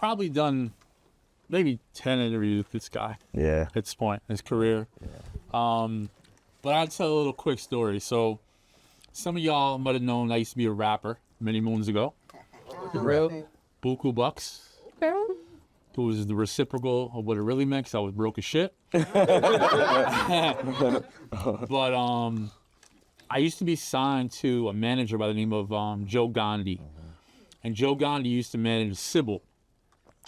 probably done maybe 10 interviews with this guy. Yeah. At this point in his career. Yeah. But I'll tell a little quick story. So some of y'all might have known I used to be a rapper many moons ago. Real? Buku Bucks. It was the reciprocal of what it really meant, 'cause I was broke as shit. But I used to be signed to a manager by the name of Joe Gandhi. And Joe Gandhi used to manage Sybil.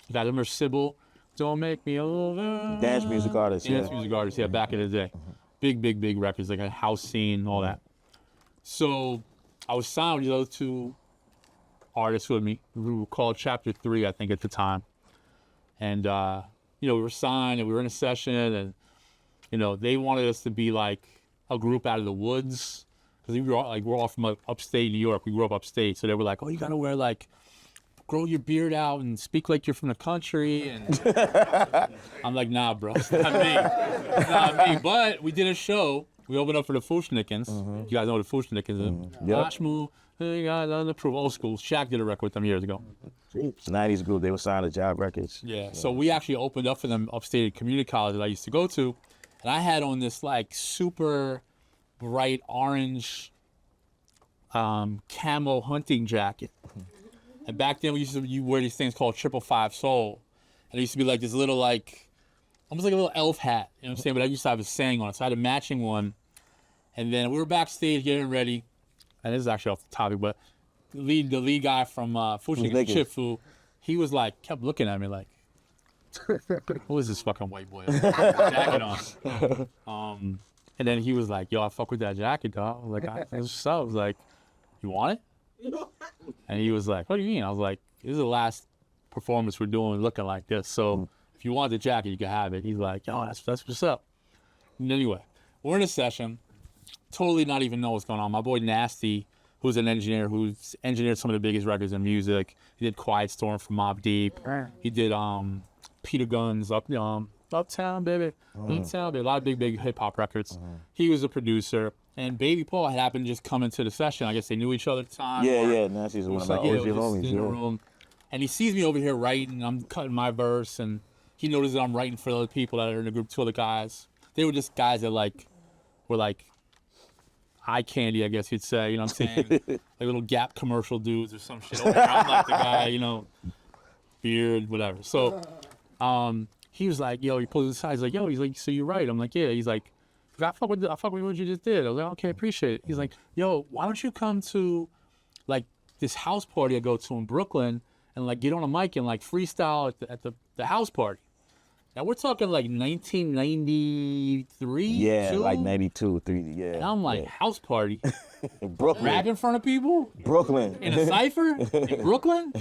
You guys remember Sybil? Don't make me over. Dance music artist, Dance music artist, yeah, back in the day. Big records, like a house scene, all that. So I was signed with those two artists with me. We were called Chapter 3, I think, at the time. And, we were signed and we were in a session and, they wanted us to be like a group out of the woods. Because we're all from upstate New York. We grew up upstate. So they were like, oh, you got to wear grow your beard out and speak like you're from the country. And I'm like, nah, bro, it's not me. It's not me. But we did a show. We opened up for the Fushnikins. You guys know what the Fushnikins is. Ashmu, you guys on the proof, old school. Shaq did a record with them years ago. 90s group, they were signed to Job Records. Yeah, so we actually opened up for them upstate at community college that I used to go to. And I had on this super bright orange camo hunting jacket. And back then you wear these things called 555 Soul. And it used to be like this little almost like a little elf hat, you know what I'm saying? But I used to have a saying on it, so I had a matching one. And then we were backstage getting ready. And this is actually off the topic, but the lead guy from Fushnik, Chip Fu, he was kept looking at me like, who is this fucking white boy? Jacket on. And then he was like, yo, I fuck with that jacket, dog. I was like, what's up? I was like, you want it? And he was like, what do you mean? I was like, this is the last performance we're doing looking like this. So if you want the jacket, you can have it. He's like, yo, that's what's up. And anyway, we're in a session, totally not even know what's going on. My boy Nasty, who's an engineer, who's engineered some of the biggest records in music. He did Quiet Storm for Mobb Deep. He did Peter Gunn's Uptown, baby. Uptown, baby. A lot of big hip hop records. He was a producer. And Baby Paul had happened to just come into the session. I guess they knew each other at the time. Yeah, Nasty's one of my OG homies. In the room. And he sees me over here writing. I'm cutting my verse. And he notices that I'm writing for other people that are in the group, two other guys. They were just guys that were eye candy, I guess you'd say. You know what I'm saying? Like little Gap commercial dudes or some shit. Over here. I'm like the guy, beard, whatever. So he was like, yo, he pulls his side. He's like, yo, so you write? I'm like, yeah. He's like, I fuck with what you just did. I was like, okay, appreciate it. He's like, yo, why don't you come to this house party I go to in Brooklyn and get on a mic and freestyle at the house party? Now we're talking 1993. Yeah, 2? 92, 3. Yeah. And I'm like, house party, Brooklyn. rap in front of people, Brooklyn. in a cipher in Brooklyn.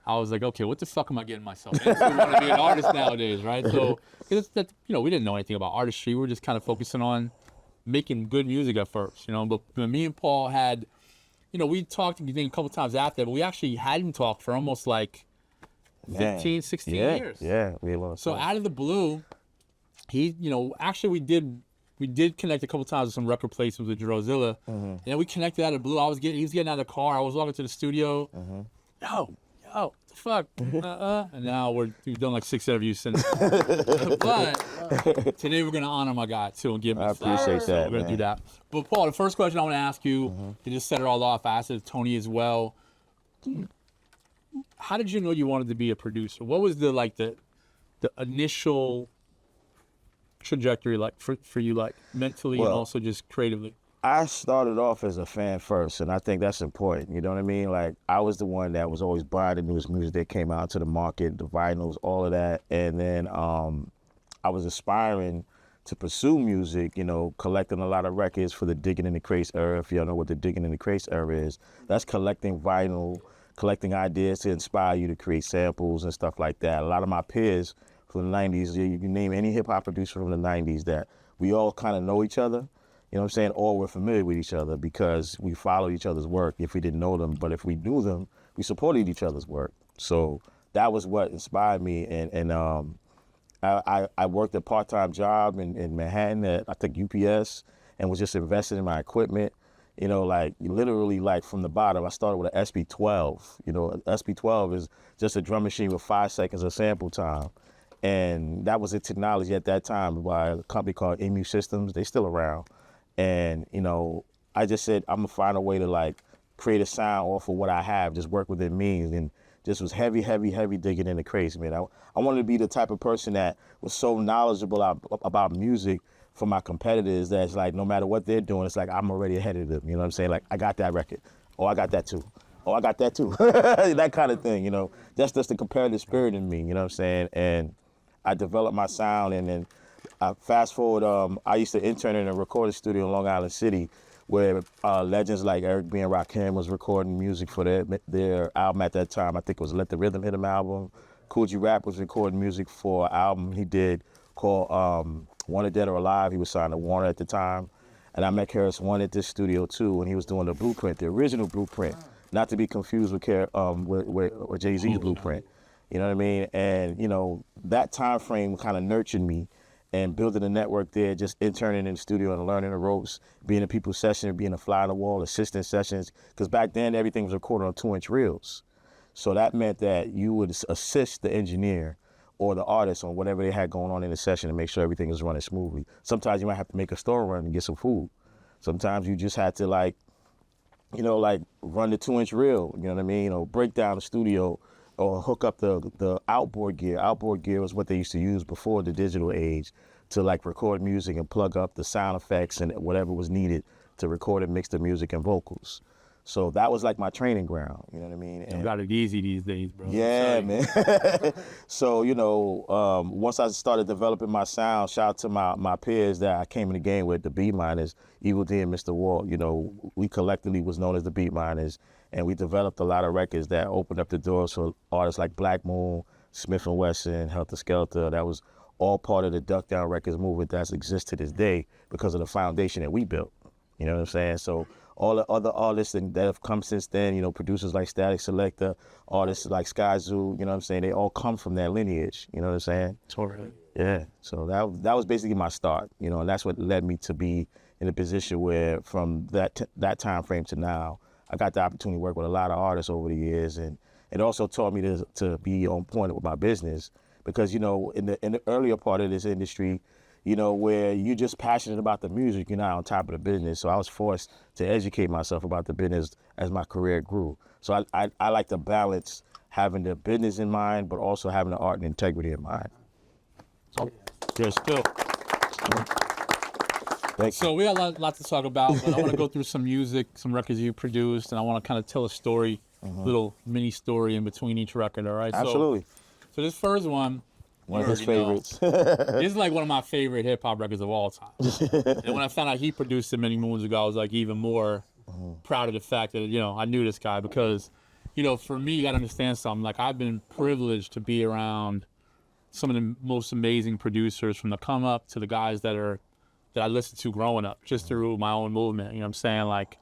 I was like, okay, what the fuck am I getting myself into? I want to be an artist nowadays, right? So, we didn't know anything about artistry. We were just kind of focusing on making good music at first, But me and Paul had, we talked a couple times after, but we actually hadn't talked for almost 15, 16 years. Yeah, we lost. So out of the blue, he, actually we did connect a couple times with some record placements with Drozilla. And then we connected out of the blue. He was getting out of the car. I was walking to the studio. Yo, what the fuck? And now we've done 6 interviews since. But today we're gonna honor my guy too and give him. I appreciate that. We're gonna do that. But Paul, the first question I want to ask you to just set it all off. I asked it to Tony as well. How did you know you wanted to be a producer? What was the initial trajectory for you mentally and also just creatively? I started off as a fan first, and I think that's important. You know what I mean? I was the one that was always buying the newest music that came out to the market, the vinyls, all of that. And then I was aspiring to pursue music, collecting a lot of records for the Digging in the Crates era. If y'all know what the Digging in the Crates era is, that's collecting vinyl, collecting ideas to inspire you to create samples and stuff like that. A lot of my peers from the 90s, you can name any hip-hop producer from the 90s that we all kind of know each other. You know what I'm saying? Or we're familiar with each other because we follow each other's work if we didn't know them. But if we knew them, we supported each other's work. So that was what inspired me. And I worked a part-time job in Manhattan at, I think, UPS, and was just investing in my equipment. You know, like literally like from the bottom, I started with an SP12. You know, an SP12 is just a drum machine with 5 seconds of sample time. And that was a technology at that time by a company called EMU Systems. They still around. And, you know, I just said, I'm gonna find a way to like create a sound off of what I have, just work within means. And just was heavy digging into crazy, man. I wanted to be the type of person that was so knowledgeable about music for my competitors that it's like, no matter what they're doing, it's like, I'm already ahead of them. You know what I'm saying? Like, I got that record. Oh, I got that too. Oh, I got that too. That kind of thing, you know. That's just the competitive spirit in me, you know what I'm saying? And I developed my sound, and then I fast forward, I used to intern in a recording studio in Long Island City where legends like Eric B. and Rakim was recording music for their album at that time. I think it was Let the Rhythm Hit 'Em album. Kool G Rap was recording music for an album he did called Wanted Dead or Alive. He was signed to Warner at the time. And I met Harris One at this studio too, and he was doing the Blueprint, the original Blueprint, not to be confused with Jay-Z's Blueprint. You know what I mean? And, you know, that time frame kind of nurtured me, and building a network there, just interning in the studio and learning the ropes, being in people's session, being a fly on the wall, assistant sessions, because back then everything was recorded on 2-inch reels. So that meant that you would assist the engineer or the artist on whatever they had going on in the session to make sure everything was running smoothly. Sometimes you might have to make a store run and get some food. Sometimes you just had to like, you know, like run the 2-inch reel, you know what I mean? Or break down the studio or hook up the outboard gear. Outboard gear was what they used to use before the digital age to like record music and plug up the sound effects and whatever was needed to record and mix the music and vocals. So that was like my training ground, you know what I mean? You got it easy these days, bro. Yeah, man. So, you know, once I started developing my sound, shout out to my peers that I came in the game with, the Beat Miners, Evil D and Mr. Walt. You know, we collectively was known as the Beat Miners, and we developed a lot of records that opened up the doors for artists like Black Moon, Smith & Wesson, Helter Skelter. That was all part of the Duck Down Records movement that exists to this day because of the foundation that we built. You know what I'm saying? So all the other artists that have come since then, you know, producers like Static Selector, artists like Sky Zoo, you know what I'm saying? They all come from that lineage, you know what I'm saying? Totally. Yeah, so that was basically my start, you know, and that's what led me to be in a position where from that time frame to now, I got the opportunity to work with a lot of artists over the years, and it also taught me to be on point with my business because, you know, in the earlier part of this industry, you know, where you're just passionate about the music, you're not on top of the business. So I was forced to educate myself about the business as my career grew. So I like to balance having the business in mind, but also having the art and integrity in mind. So there's still. Thank So we got a lot to talk about, but I want to go through some music, some records you produced, and I want to kind of tell a story, little mini story in between each record, all right? Absolutely. So this first one, one of his favorites. This is like one of my favorite hip hop records of all time. And when I found out he produced it many moons ago, I was like even more proud of the fact that, you know, I knew this guy because, you know, for me, you got to understand something. Like I've been privileged to be around some of the most amazing producers from the come up to the guys that I listened to growing up just through my own movement. You know what I'm saying? Like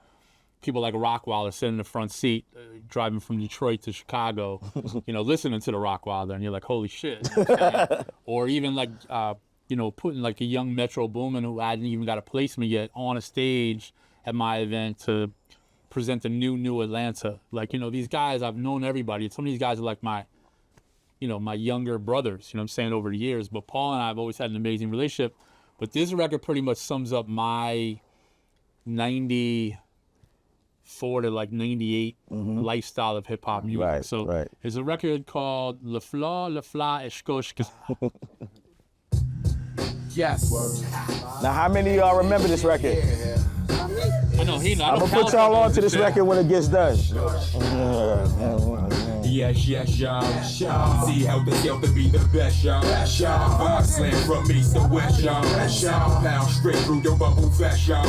people like Rockwilder sitting in the front seat, driving from Detroit to Chicago, you know, listening to the Rockwilder, and you're like, holy shit. You know what I'm saying? Or even like, you know, putting like a young Metro Boomin who hadn't even got a placement yet on a stage at my event to present the new Atlanta. Like, you know, these guys, I've known everybody. Some of these guys are like my younger brothers, you know what I'm saying, over the years. But Paul and I have always had an amazing relationship. But this record pretty much sums up my 94 to like 98 lifestyle of hip hop music. Right, so right. There's a record called Le Fla Escoche. Yes. Now, how many of y'all remember this record? I know he. I'm gonna put y'all on to this record when it gets done. Yes, y'all. See how the hell to be the best, y'all. I slam from east to west, y'all. Pound straight through your bubble fast, y'all.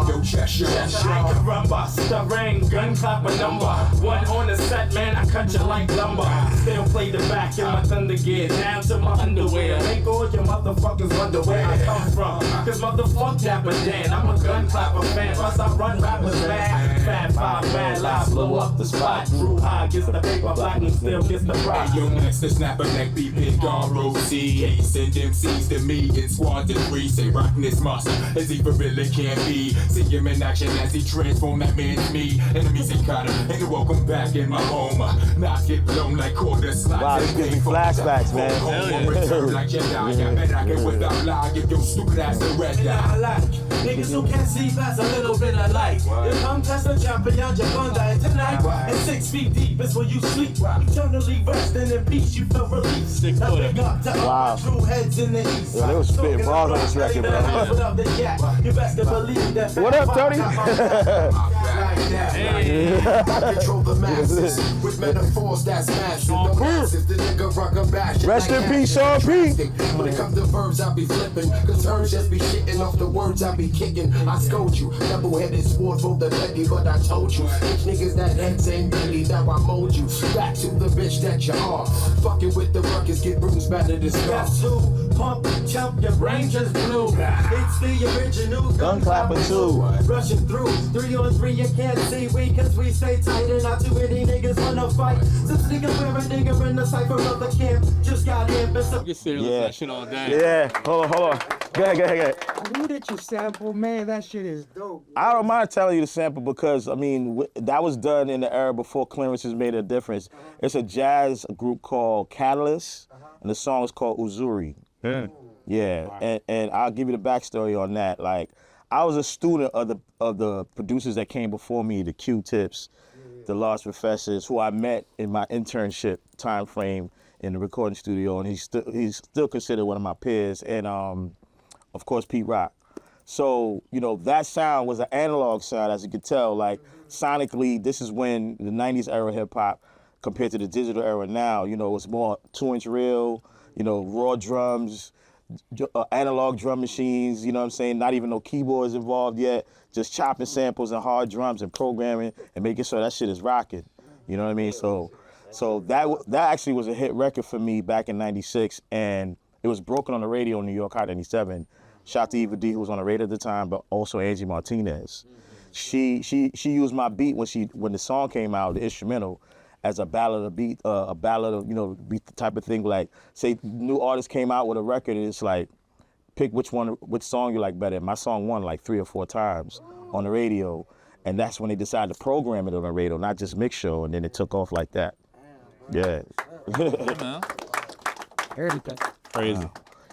Your chest, y'all. I can run, bust the ring, gun clap a number. One on the set, man, I cut you like lumber. Still play the back in my thunder gear, down to my underwear. Make all your motherfuckers wonder where I come from. Cause motherfuck Dapper Dan, I'm a gun clapper fan. Plus I run rappers mad. Fat 5 mad live, blow up the spot. Drew high, gets the paper my blackness still gets the prize. Hey, yo, next to snap a neck, be big on road C. Send MCs to me in squad to 3. Say rockin' this monster as he for really can't be. See him in action as he transform that man's me. Enemies ain't caught him, and welcome back in my home. Knots get blown like quarter slots. Wow, this gives me flashbacks, man. Return like Jedi. I bet I can without lie give your stupid ass the red eye. Niggas who can't see past a little bit of light. You come test the champion, you're gonna die tonight. And 6 feet deep is where you sleep. Eternally resting in peace, you feel released. 6 foot. Wow. True heads in the east. Yo, they was spitting bars on this record, bro. You best to believe that. What up, Tony? Control the masses with metaphors that's massive. No massive, the nigga rock a bash. Rest in peace, Sean P. When it comes to verbs, I be flipping. Cause terms just be shitting off the words I be kicking. I scold you, double-headed sword for the lady, but I told you. Bitch niggas that heads ain't really, now I mold you. Back to the bitch that you are. Fucking with the ruckus, get bruised, battered and scarred. That's two, pump, chump, your brain just blew. It's the original Gun clapping too. Rushing through, 3 on 3, you can't see we, cause we stay tight and not too many niggas wanna fight. Since niggas wear a nigga in the cipher of the camp, just got in, but You can sit and listen to that shit all day. Yeah, hold on. Go ahead. Who did you sample? Man, that shit is dope. I don't mind telling you the sample because, I mean, that was done in the era before clearances made a difference. It's a jazz group called Catalyst, and the song is called Uzuri. Yeah, and I'll give you the backstory on that. Like, I was a student of the producers that came before me, the Q-Tips, the Lost Professors, who I met in my internship time frame in the recording studio, and he's still considered one of my peers, and of course Pete Rock. So, you know, that sound was an analog sound, as you could tell. Like, sonically, this is when the 90s era hip hop compared to the digital era now, you know, it was more 2-inch reel, you know, raw drums, analog drum machines, you know what I'm saying? Not even no keyboards involved yet, just chopping samples and hard drums and programming and making sure that shit is rocking. You know what I mean? So that actually was a hit record for me back in '96, and it was broken on the radio in New York Hot 97. Shout out to Eva D, who was on the radio at the time, but also Angie Martinez. She used my beat when the song came out, the instrumental, as a ballad of beat, a ballad of, you know, beat type of thing. Like, say new artist came out with a record, and it's like, pick which song you like better. My song won like 3 or 4 times on the radio, and that's when they decided to program it on the radio, not just mix show, and then it took off like that. Yeah. Crazy.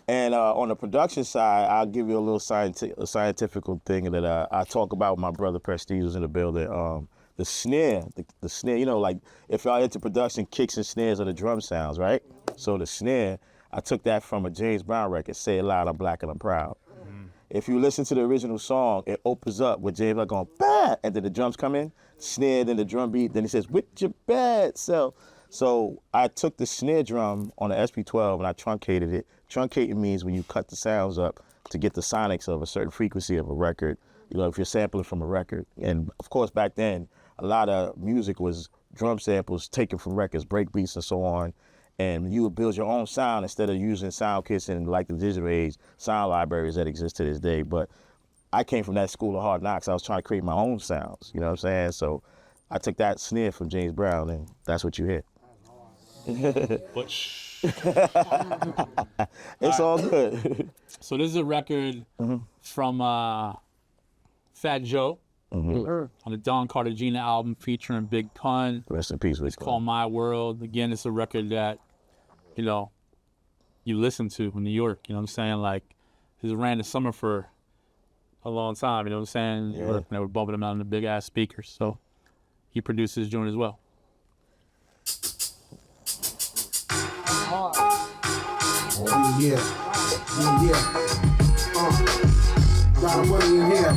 And on the production side, I'll give you a little scientific thing that I talk about with my brother Prestige, who's in the building. The snare, you know, like if y'all into production, kicks and snares are the drum sounds, right? So the snare, I took that from a James Brown record, Say It Loud, I'm Black and I'm Proud. If you listen to the original song, it opens up with James like going, bah! And then the drums come in, snare, then the drum beat, then he says, with your bad self. So I took the snare drum on the SP12 and I truncated it. Truncating means when you cut the sounds up to get the sonics of a certain frequency of a record, you know, if you're sampling from a record. And of course, back then, a lot of music was drum samples taken from records, break beats and so on. And you would build your own sound instead of using sound kits and, like the digital age, sound libraries that exist to this day. But I came from that school of hard knocks. I was trying to create my own sounds, you know what I'm saying? So I took that snare from James Brown, and that's what you hear. But It's all good. So this is a record from Fat Joe on the Don Cartagena album featuring Big Pun. Rest in peace, Rich. It's called My World. Again, it's a record that, you know, you listen to in New York. You know what I'm saying? Like, this ran the summer for a long time. You know what I'm saying? Yeah. They were bumping them out in the big ass speakers. So he produced this joint as well. Yeah. Got a money in here.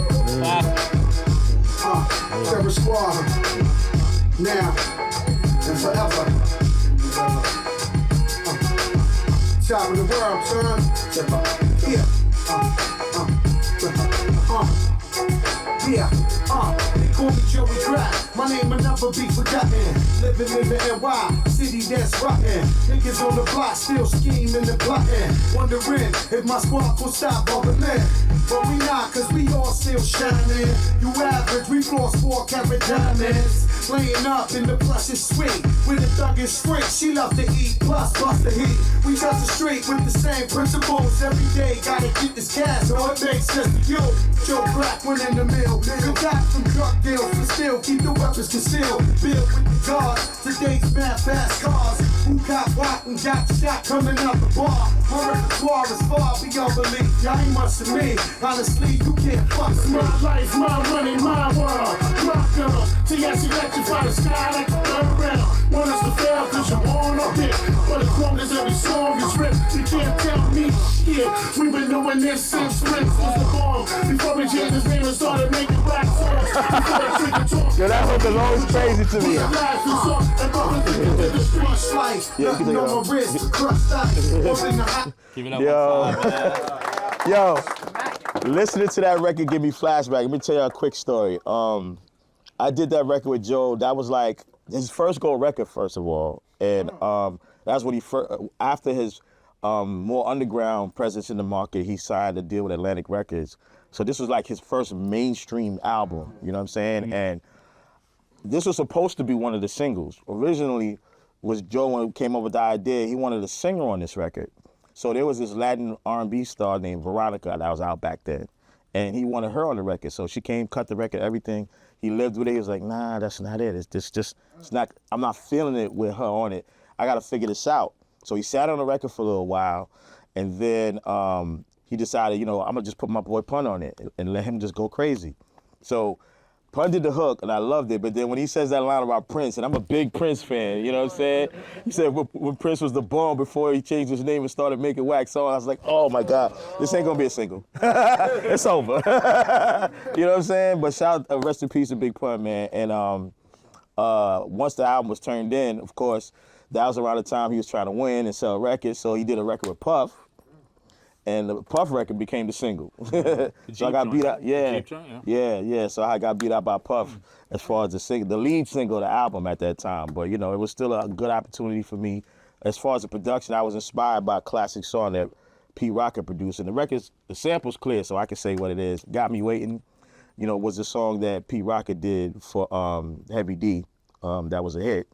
Terror Squad. Now and forever. Top of the world, son. Yeah. They call me Joey Crack. My name will never be forgotten. Living in the NY city that's rotten. Niggas on the block still scheming and plotting. Wondering if my squad will stop bumping in. But we not, cause we all still shining. You average, we floss 4 carat diamonds. laying up in the precious suite. With a thuggish freak, she loves to eat plus bust the heat. We touch the street with the same principles. Every day gotta get this cash or it makes sense to you. Joe Black went in the mill. Good got some drug deals, but still keep the weapons concealed. Build with the guards, today's mad fast cars. Who got what and got shot coming out the bar. My repertoire is far beyond belief. Y'all ain't much to me. Honestly, you can't fuck with me. My life, my money, my world. My girls, TS electrify the sky like a around. Want us to fail cause you're born up here. But as long as every song is ripped, you can't tell me shit. We've been doing this since Prince was the bomb. Before we changed his name and started making rap songs. Yo, that hook is always crazy to me. Nothing on my wrist, crushed ice. Keep it up. Yo, listening to that record give me flashback. Let me tell you a quick story. I did that record with Joe. That was like his first gold record, first of all. And that's when after his more underground presence in the market, he signed a deal with Atlantic Records. So this was like his first mainstream album, you know what I'm saying? Mm-hmm. And this was supposed to be one of the singles. Originally, was Joe when he came up with the idea, he wanted a singer on this record. So there was this Latin R&B star named Veronica that was out back then. And he wanted her on the record. So she came, cut the record, everything. He lived with it. He was like, nah, that's not it. It's not, I'm not feeling it with her on it. I got to figure this out. So he sat on the record for a little while. And then he decided, I'm going to just put my boy Pun on it and let him just go crazy. So Pun did the hook, and I loved it. But then when he says that line about Prince, and I'm a big Prince fan, you know what I'm saying? He said when Prince was the bomb before he changed his name and started making wax songs, I was like, oh my God, this ain't gonna be a single. It's over. You know what I'm saying? But rest in peace to Big Pun, man. And once the album was turned in, of course, that was around the time he was trying to win and sell records. So he did a record with Puff. And the Puff record became the single. So I got beat out. Yeah. So I got beat out by Puff as far as the lead single of the album at that time. But it was still a good opportunity for me. As far as the production, I was inspired by a classic song that Pete Rock had produced. And the sample's clear, so I can say what it is. Got Me Waiting, was the song that Pete Rock did for Heavy D. That was a hit.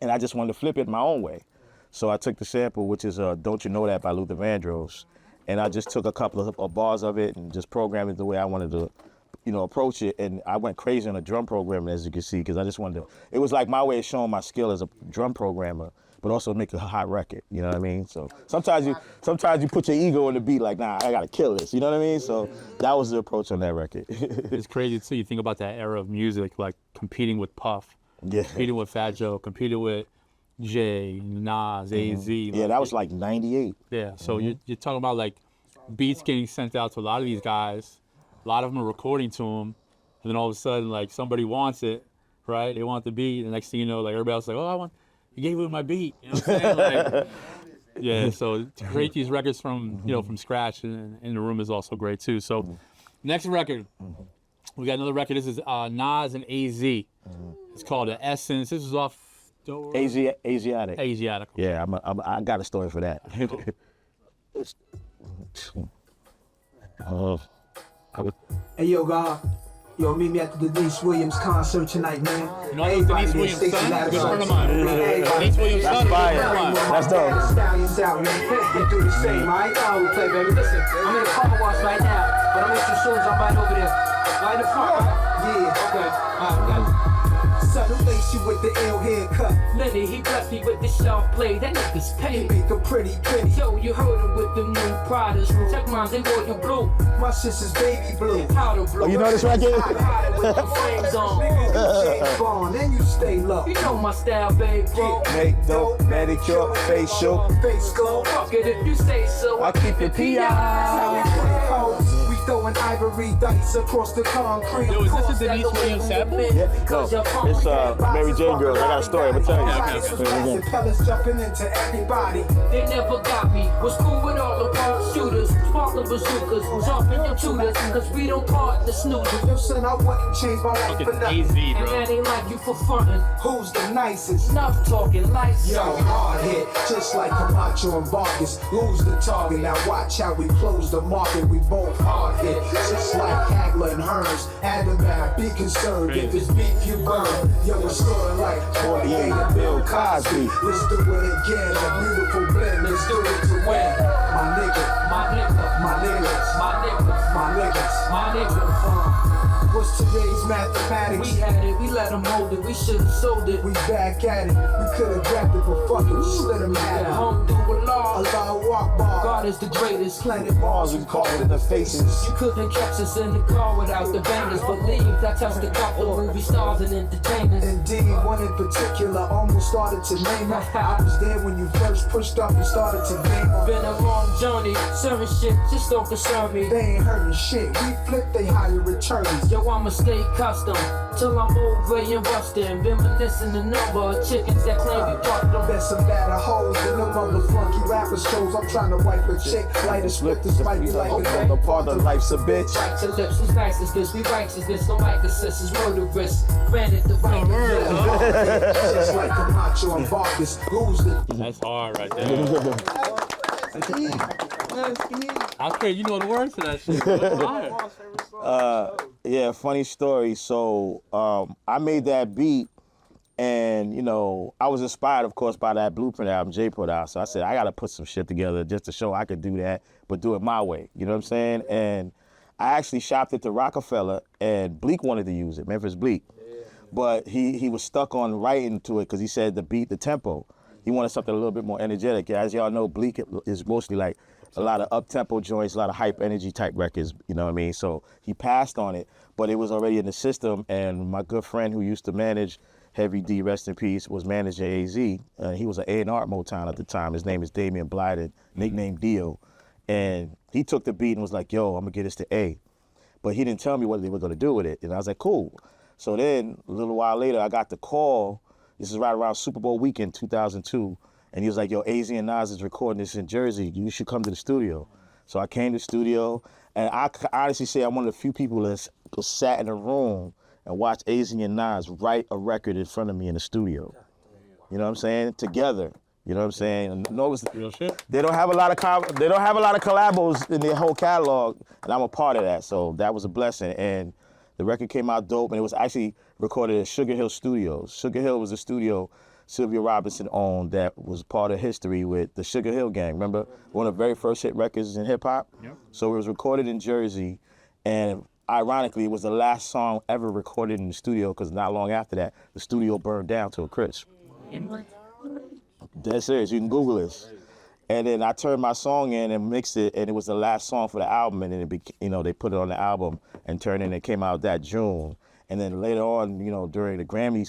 And I just wanted to flip it my own way. So I took the sample, which is Don't You Know That by Luther Vandross, and I just took a couple of bars of it and just programmed it the way I wanted to, approach it. And I went crazy on a drum programming, as you can see, because I just wanted to, it was like my way of showing my skill as a drum programmer, but also make a hot record, you know what I mean? So sometimes you put your ego in the beat like, nah, I gotta kill this, you know what I mean? So that was the approach on that record. It's crazy too, you think about that era of music, like competing with Puff, competing with Fat Joe, competing with Jay, Nas, AZ. Yeah, that was like 98. Yeah, so you're talking about like beats getting sent out to a lot of these guys. A lot of them are recording to them. And then all of a sudden, like somebody wants it, right? They want the beat. The next thing you know, like everybody else is like, you gave me my beat. You know what I'm saying? Like, yeah, so to create these records from, from scratch and in the room is also great too. So next record, we got another record. This is Nas and AZ. It's called The Essence. This is off Asiatic. Yeah, I got a story for that. Hey, yo, God. Yo, meet me at the Denise Williams concert tonight, man. You know who's Denise Williams' son? Good friend of mine. Denise Williams' son. That's dope. Stallions out, man. You do the same, all right? How we play, baby. Listen, I'm in the car wash right now, but I'm in some shoes. I'm right over there. Right in the front, right? Yeah. Okay. All right, Sudden lace you with the ill haircut. Lenny, he blessed me with the sharp blade. That nigga's paid. Make a pretty penny. Yo, you heard him with the new Pradas. Check mine, they royal blue. My sister's baby blue. Powder blue. Oh, you know this record? With the flames on. James Bond, and you stay low. You know my style, babe, bro. Make dope, manicure, facial. Face glow. Fuck it if you say so. I keep it P.I. We throwing ivory dice across the concrete. Yo, is this a Denise Williams sample? Yeah, no, it's Mary Jane Girls. I got a story, I'm gonna tell you. Propellers jumping into everybody. They never got me. Was cool with all the punk shooters. Sparkling bazookas. Jumping your tutors. Cause we don't part the snoozers. Yo, son, I wouldn't change my life for nothing. AZ, And bro. that ain't like you for frontin'. Who's the nicest? Enough talking lights. Yo, hard hit, just like Camacho and Vargas. Lose the target, now watch how we close the market. We both hard rough hit. Just like Hagler and Hearns. Adamant, be concerned if it's beef you burn. Yo, it's sorta like 48 and Bill Cosby. Let's do it again, a beautiful blend. Let's do it to win. My nigga, My nigga, my niggas, my nigga, my niggas. my nigga. What's today's mathematics? We had it, we let them hold it, we should've sold it. We back at it. We could've grabbed it, but fuck it, just let them have Yeah, it. home do a law. Allahu Akbar. God is the greatest. Planet Mars, we call it in the faces. You couldn't catch us in the car without the bangers. Believe that's how the couple movie stars and entertainers. Indeed, one in particular almost started to name her. I was there when you first pushed up and started to game her. Been a long journey, certain shit just don't concern me. They ain't hurting shit. We flip, they higher returns. Yo, I'ma stay custom till I'm old, gray and rusted. Reminiscing the number of chickens that claim we fucked them. Bet some better hoes than them other funky rappers shows. I'm trying to wipe a chick, light a split. This might be like a The part of life's a bitch. Right to lips, who's nice as this? We righteousness, no like assist is murderous. Granted, the right is just like the macho and Vargas. Who's the That's hard right there. That's crazy. You know the words to that shit. That's fire. Yeah, funny story. So I made that beat, and you know I was inspired, of course, by that Blueprint album Jay put out. So I said I got to put some shit together just to show I could do that, but do it my way. You know what I'm saying? And I actually shopped it to Rockefeller, and Bleak wanted to use it, Memphis Bleak, but he was stuck on writing to it because he said the beat, the tempo. He wanted something a little bit more energetic. As y'all know, Bleak is mostly like a lot of up-tempo joints, a lot of hype energy type records, you know what I mean? So he passed on it, but it was already in the system, and my good friend who used to manage Heavy D, rest in peace, was manager AZ. He was an A&R at Motown at the time. His name is Damian Blyden, nicknamed Dio. And he took the beat and was like, yo, I'm gonna get this to A. But he didn't tell me what they were gonna do with it. And I was like, cool. So then, a little while later, I got the call. This is right around Super Bowl weekend, 2002. And he was like, yo, AZ and Nas is recording this in Jersey. You should come to the studio. So I came to the studio, and I can honestly say I'm one of the few people that sat in a room and watched AZ and Nas write a record in front of me in the studio. You know what I'm saying? Together. You know what I'm saying? And no, Real shit. they don't have a lot of collabos in their whole catalog, and I'm a part of that. So that was a blessing. And the record came out dope, and it was actually recorded at Sugar Hill Studios. Sugar Hill was a studio Sylvia Robinson owned that was part of history with the Sugar Hill Gang. Remember, one of the very first hit records in hip hop? Yep. So it was recorded in Jersey, and ironically, it was the last song ever recorded in the studio because not long after that, the studio burned down to a crisp. Dead serious, you can Google this. And then I turned my song in and mixed it, and it was the last song for the album, and then they put it on the album and turned it, and it came out that June. And then later on, during the Grammy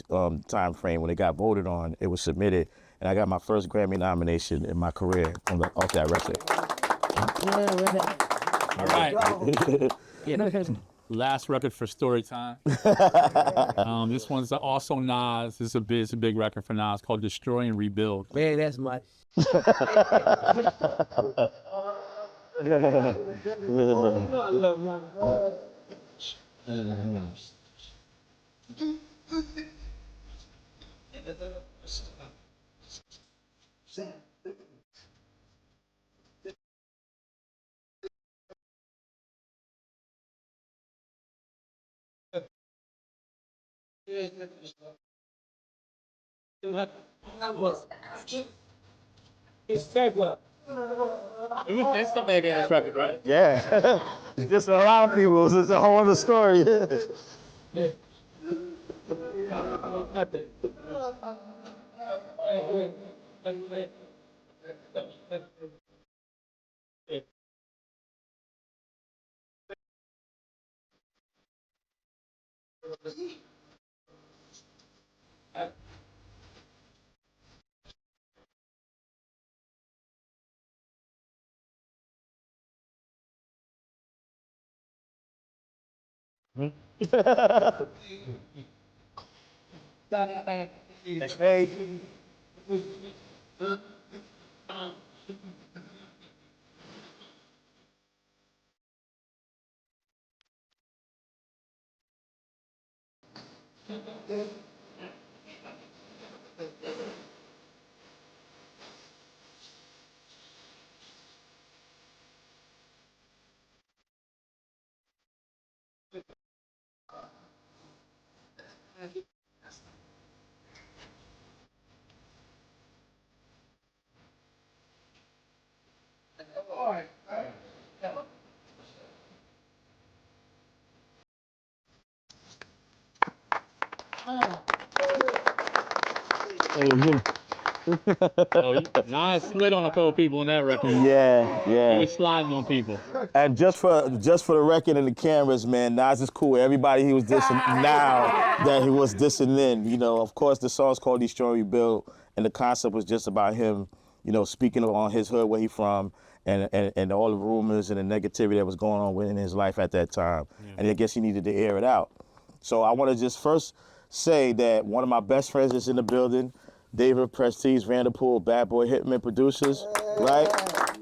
time frame when it got voted on, it was submitted, and I got my first Grammy nomination in my career off that record. All right. Last record for story time. This one's also Nas. This is a big record for Nas called Destroy and Rebuild. Man, that's my. It's February. It's the big ass record, right? Yeah. Just a lot of people. It's a whole other story. Hey. Nas slid on a couple people in that record. Yeah, He yeah. was sliding on people. And just for the record and the cameras, man, Nas is cool. Everybody he was dissing now that he was dissing then. You know, of course, the song's called Destroy Rebuild, and the concept was just about him, you know, speaking on his hood, where he from, and all the rumors and the negativity that was going on within his life at that time. Yeah. And I guess he needed to air it out. So I want to just first say that one of my best friends is in the building, David Prestige Vanderpool, Bad Boy Hitman producers, right?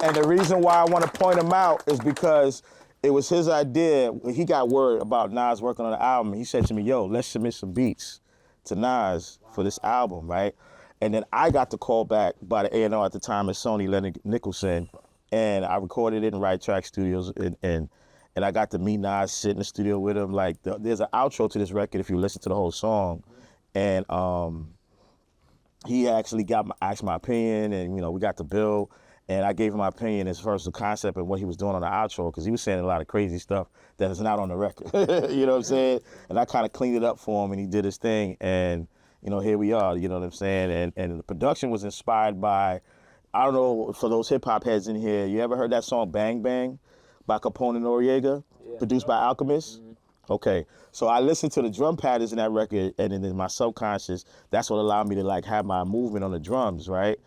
And the reason why I want to point him out is because it was his idea. When he got word about Nas working on the album, he said to me, yo, let's submit some beats to Nas for this album, right? And then I got the call back by the A&R at the time at Sony, Leonard Nicholson, and I recorded it in Right Track Studios, and I got to meet Nas, sit in the studio with him. Like, there's an outro to this record if you listen to the whole song, and he actually asked my opinion, and you know, we got the bill, and I gave him my opinion as far as the concept and what he was doing on the outro, because he was saying a lot of crazy stuff that is not on the record. You know what I'm saying? And I kind of cleaned it up for him, and he did his thing, and you know, here we are. You know what I'm saying? And the production was inspired by, I don't know, for those hip hop heads in here, you ever heard that song Bang Bang by Capone and Noriega, produced by Alchemist? Okay, so I listened to the drum patterns in that record, and in my subconscious, that's what allowed me to like have my movement on the drums, right?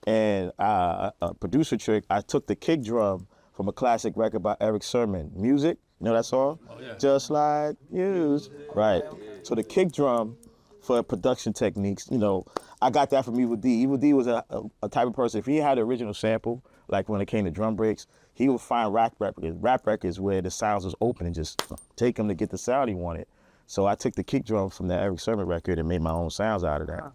And a producer trick, I took the kick drum from a classic record by Eric Sermon, Music, you know that song? Oh, yeah. Just like Muse, right? So the kick drum for production techniques, you know, I got that from Evil D. Evil D was a type of person, if he had the original sample, like when it came to drum breaks, he would find rap records where the sounds was open and just take them to get the sound he wanted. So I took the kick drum from that Eric Sermon record and made my own sounds out of that.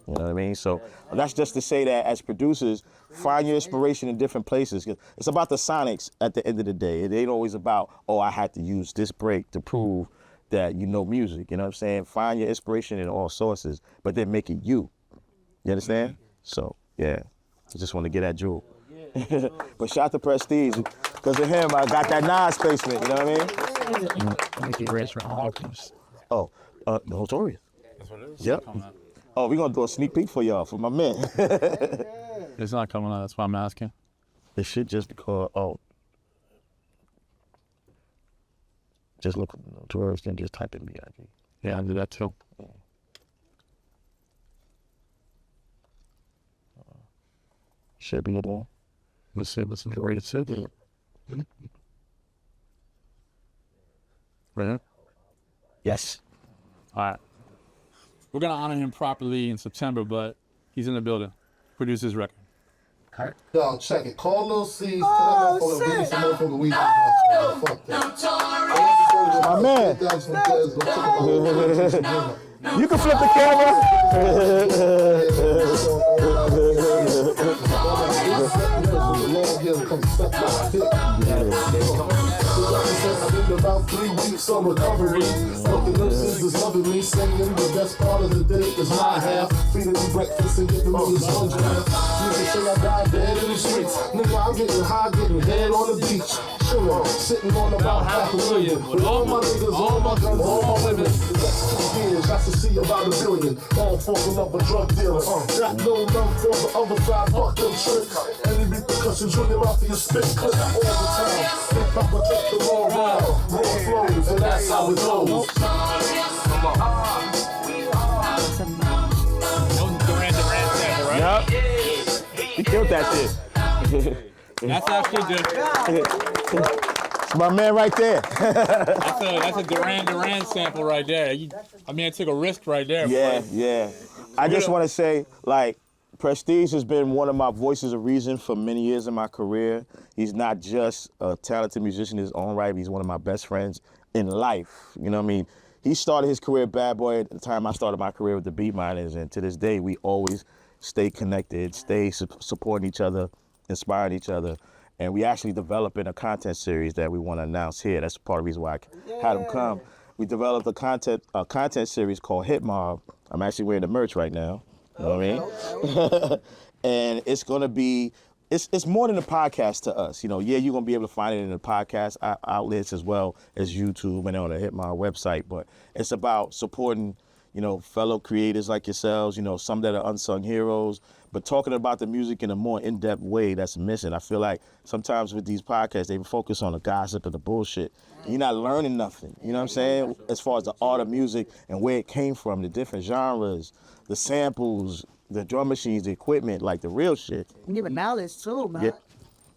You know what I mean? So that's just to say that as producers, find your inspiration in different places. It's about the sonics at the end of the day. It ain't always about, oh, I had to use this break to prove that you know music. You know what I'm saying? Find your inspiration in all sources, but then make it you. You understand? So, yeah, I just want to get that jewel. But shout to Prestige, because of him, I got that Nas placement, you know what I mean? Oh, Notorious. That's what it is. Yep. Oh, we're going to do a sneak peek for y'all, for my man. It's not coming out, that's why I'm asking. It should just be called, just look at Notorious and just type in B.I.G. Yeah, I do that too. Yeah. Should be there. Let's see where it said. Right here? Yes. All right. We're going to honor him properly in September, but he's in the building. Produce his record. Yo, check it. Call Lil C's. Oh, shit. Fuck that. My man. You can flip the About 3 weeks on recovery. Fucking nurses is loving me, saying the best part of the day is my half. Feeding me breakfast and giving me this one draft. Niggas say I died dead in the streets. Nigga, I'm getting high, getting head on the beach. Chillin', sitting on about $500,000. With all my niggas, all my guns, all my women. The next 2 years, I should see about $1 billion. All for another drug dealer. Got no love for the other side, fuck them tricks. Any repercussions when your mafia spit clip all the time. Hip hop will take the raw round. Raw flows, and that's how it goes. Duran sample, right? Yep. He killed that shit. That's actually It's my man right there. that's a Duran sample right there. I took a risk right there. Yeah. I just want to say, like, Prestige has been one of my voices of reason for many years in my career. He's not just a talented musician in his own right, but he's one of my best friends in life. You know what I mean? He started his career at Bad Boy at the time I started my career with the Beat Miners, and to this day, we always stay connected, stay supporting each other, inspiring each other. And we actually developing a content series that we want to announce here. That's part of the reason why I had him come. We developed a content series called Hit Mob. I'm actually wearing the merch right now. You know what I mean? And it's gonna be, it's more than a podcast to us. You know, yeah, you're gonna be able to find it in the podcast outlets as well as YouTube and on the Hit Mob website. But it's about supporting, you know, fellow creators like yourselves, you know, some that are unsung heroes, but talking about the music in a more in-depth way that's missing. I feel like sometimes with these podcasts, they focus on the gossip and the bullshit. And you're not learning nothing, you know what I'm saying? As far as the art of music and where it came from, the different genres, the samples, the drum machines, the equipment, like the real shit. You give it knowledge too, man. Yeah.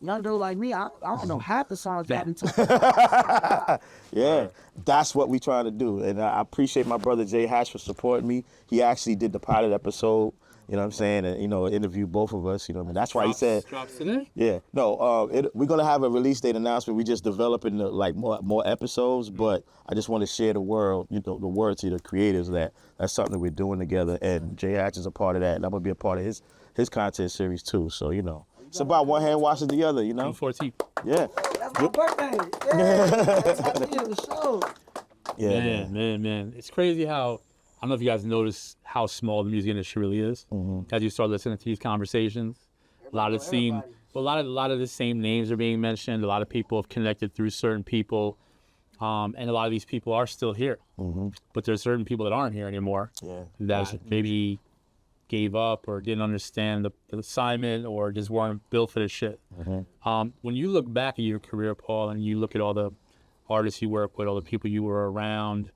Young dude like me, I don't know half the songs that be talking. Yeah, that's what we trying to do. And I appreciate my brother Jay Hatch for supporting me. He actually did the pilot episode, you know what I'm saying, and, you know, interviewed both of us, you know what I mean? That's why he said. Drops today? Yeah, no, we're going to have a release date announcement. We just developing like more episodes, but I just want to share the word to the creators that that's something that we're doing together, and Jay Hatch is a part of that, and I'm going to be a part of his content series too, so, you know. It's about one hand washes the other, you know? 14. Yeah. That's my birthday. Yeah, that's how we do the show. Yeah, Man. It's crazy how, I don't know if you guys notice how small the music industry really is. As you start listening to these conversations, a lot of the same names are being mentioned. A lot of people have connected through certain people, and a lot of these people are still here. But there's certain people that aren't here anymore. That maybe gave up or didn't understand the assignment or just weren't built for this shit. When you look back at your career, Paul, and you look at all the artists you work with, all the people you were around,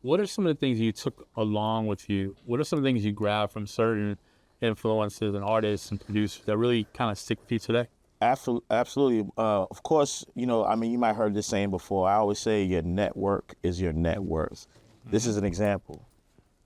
what are some of the things you took along with you? What are some of the things you grabbed from certain influencers and artists and producers that really kind of stick with you today? Absolutely. Of course, you know, I mean, you might have heard this saying before. I always say your network is your net worth. This is an example.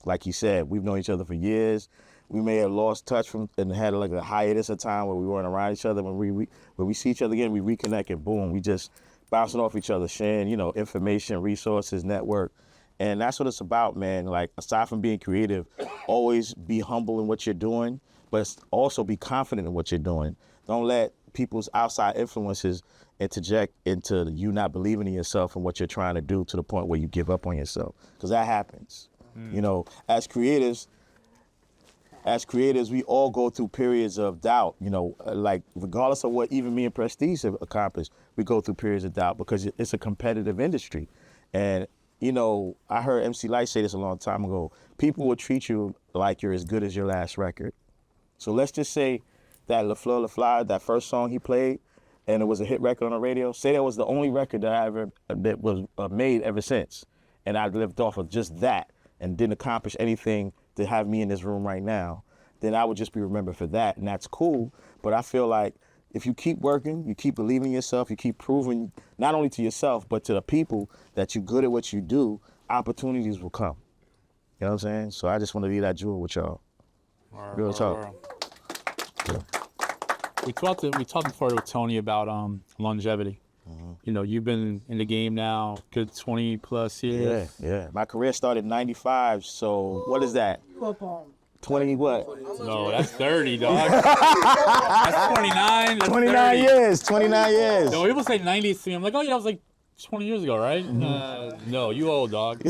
Like you said, we've known each other for years. We may have lost touch and had like a hiatus of time where we weren't around each other. When we see each other again, we reconnect and boom, we just bouncing off each other, sharing, you know, information, resources, network. And that's what it's about, man. Like, aside from being creative, always be humble in what you're doing, but also be confident in what you're doing. Don't let people's outside influences interject into you not believing in yourself and what you're trying to do to the point where you give up on yourself, because that happens. You know, as creators, we all go through periods of doubt, you know, like regardless of what even me and Prestige have accomplished, we go through periods of doubt because it's a competitive industry. And, you know, I heard MC Lyte say this a long time ago, people will treat you like you're as good as your last record. So let's just say that FLWRS, that first song he played, and it was a hit record on the radio, say that was the only record that was made ever since. And I lived off of just that and didn't accomplish anything to have me in this room right now, then I would just be remembered for that, and that's cool. But I feel like if you keep working, you keep believing in yourself, you keep proving not only to yourself, but to the people that you're good at what you do, opportunities will come. You know what I'm saying? So I just want to leave that jewel with y'all. Real talk. We talked before with Tony about longevity. You know, you've been in the game now good 20 plus years. Yeah. My career started in 95, so what is that? 20 what? No, that's 30, dog. That's 29. That's 29 30. years, 29 years. No, people say 90 to me. I'm like, oh yeah, that was like 20 years ago, right? No, you old, dog.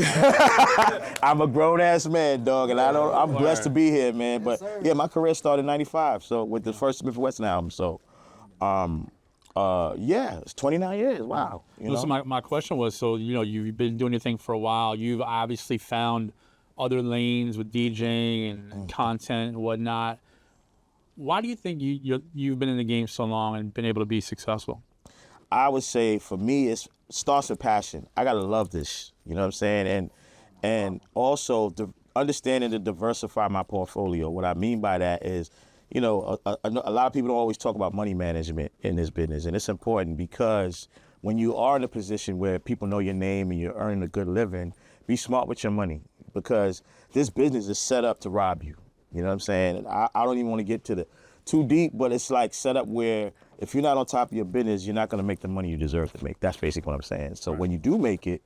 I'm a grown-ass man, dog, and I'm blessed to be here, man. But yeah, my career started in 95, so with the first Smith & Wesson album, so yeah, it's 29 years. Wow. So my question was, so, you know, you've been doing your thing for a while. You've obviously found other lanes with DJing and content and whatnot. Why do you think you've been in the game so long and been able to be successful? I would say for me, it starts with passion. I gotta love this, you know what I'm saying? And also understanding to diversify my portfolio. What I mean by that is, you know, a lot of people don't always talk about money management in this business, and it's important because when you are in a position where people know your name and you're earning a good living, be smart with your money, because this business is set up to rob you. You know what I'm saying? And I don't even want to get to too deep, but it's like set up where if you're not on top of your business, you're not going to make the money you deserve to make. That's basically what I'm saying. So when you do make it,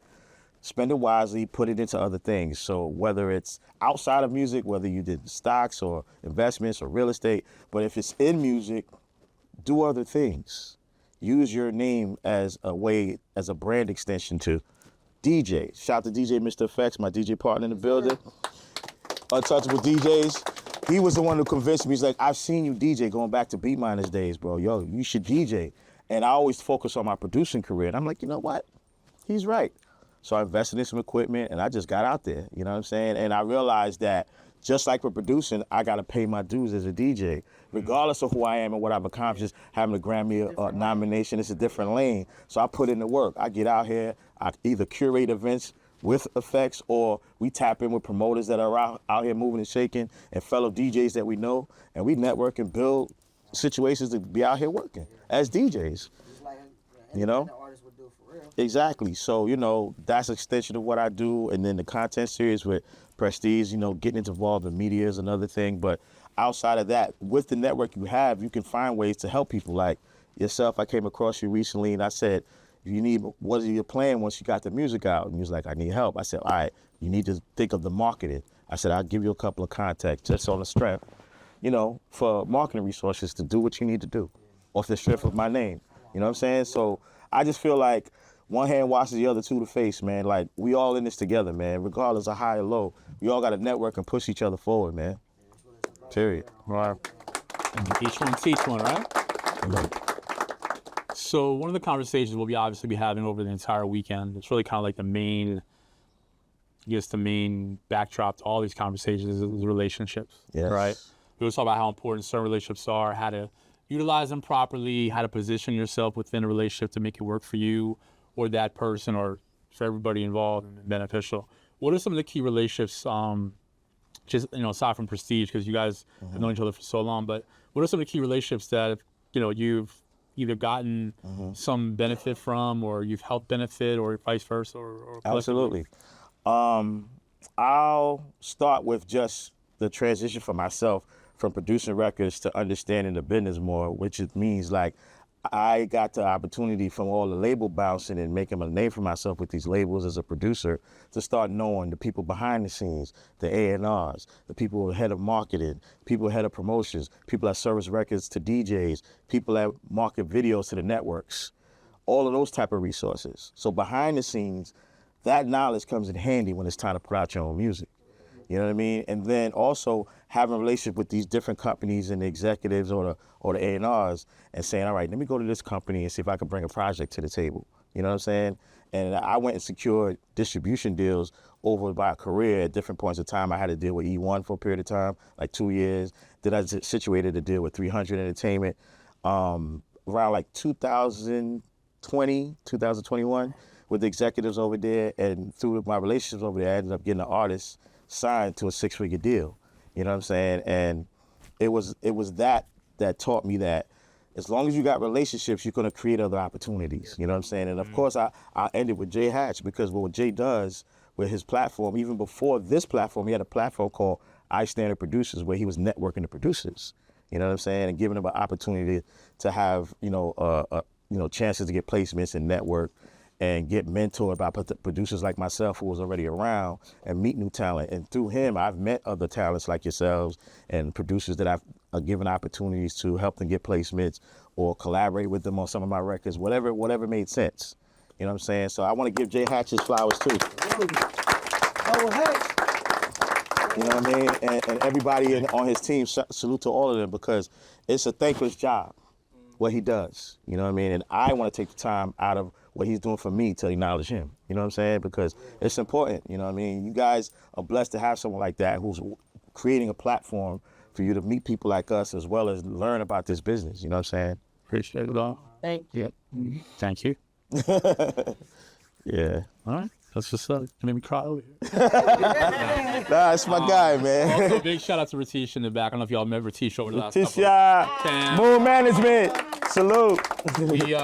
spend it wisely, put it into other things. So whether it's outside of music, whether you did stocks or investments or real estate, but if it's in music, do other things. Use your name as a way, as a brand extension to DJ. Shout out to DJ Mr. Effects, my DJ partner in the building. Untouchable DJs. He was the one who convinced me. He's like, I've seen you DJ going back to Beat Miners days, bro. Yo, you should DJ. And I always focus on my producing career. And I'm like, you know what? He's right. So I invested in some equipment and I just got out there, you know what I'm saying? And I realized that just like with producing, I got to pay my dues as a DJ. Regardless of who I am and what I've accomplished, having a Grammy nomination, it's a different lane. So I put in the work. I get out here, I either curate events with effects, or we tap in with promoters that are out here moving and shaking, and fellow DJs that we know, and we network and build situations to be out here working as DJs. You know? Exactly. So, you know, that's an extension of what I do. And then the content series with Prestige, you know, getting involved in media is another thing. But outside of that, with the network you have, you can find ways to help people. Like yourself, I came across you recently and I said, what is your plan once you got the music out? And he was like, I need help. I said, all right, you need to think of the marketing. I said, I'll give you a couple of contacts just on the strength, you know, for marketing resources to do what you need to do off the strength of my name. You know what I'm saying? So I just feel like one hand washes the other to the face, man. Like, we all in this together, man. Regardless of high or low, we all got to network and push each other forward, man. Period. Right. Each one teach one, right? So one of the conversations we'll obviously be having over the entire weekend, it's really kind of like the main backdrop to all these conversations is relationships, yes. Right? We always talk about how important certain relationships are, how to utilize them properly, how to position yourself within a relationship to make it work for you or that person or for everybody involved and beneficial. What are some of the key relationships, just, you know, aside from Prestige, because you guys have known each other for so long, but what are some of the key relationships that, you know, you've either gotten some benefit from or you've helped benefit or vice versa? Or Absolutely. I'll start with just the transition for myself from producing records to understanding the business more, which it means like I got the opportunity from all the label bouncing and making a name for myself with these labels as a producer to start knowing the people behind the scenes, the A&Rs, the people head of marketing, people head of promotions, people that service records to DJs, people that market videos to the networks, all of those type of resources. So behind the scenes, that knowledge comes in handy when it's time to put out your own music. You know what I mean? And then also having a relationship with these different companies and the executives or the A&Rs and saying, all right, let me go to this company and see if I can bring a project to the table. You know what I'm saying? And I went and secured distribution deals over my career at different points of time. I had to deal with E1 for a period of time, like 2 years. Then I situated a deal with 300 Entertainment around like 2020, 2021 with the executives over there. And through my relationships over there, I ended up getting an artist signed to a 6-figure deal. You know what I'm saying? And it was that taught me that as long as you got relationships, you're going to create other opportunities. You know what I'm saying? And of course, I ended with Jay Hatch because what Jay does with his platform, even before this platform, he had a platform called I Standard Producers where he was networking the producers. You know what I'm saying? And giving them an opportunity to have, chances to get placements and network and get mentored by producers like myself who was already around and meet new talent. And through him, I've met other talents like yourselves and producers that I've given opportunities to help them get placements or collaborate with them on some of my records, whatever made sense. You know what I'm saying? So I want to give Jay Hatch his flowers too. Oh, hey. You know what I mean? And everybody on his team, salute to all of them because it's a thankless job, what he does. You know what I mean? And I want to take the time out of what he's doing for me to acknowledge him. You know what I'm saying? Because it's important. You know what I mean? You guys are blessed to have someone like that who's creating a platform for you to meet people like us as well as learn about this business. You know what I'm saying? Appreciate it all. Thank you. Yeah. Thank you. Yeah. All right. That's just it made me cry over here. Nah, it's my guy, man. Also, big shout out to Ratish in the back. I don't know if y'all remember Ratish over the last Ratish, Moon Management, salute. We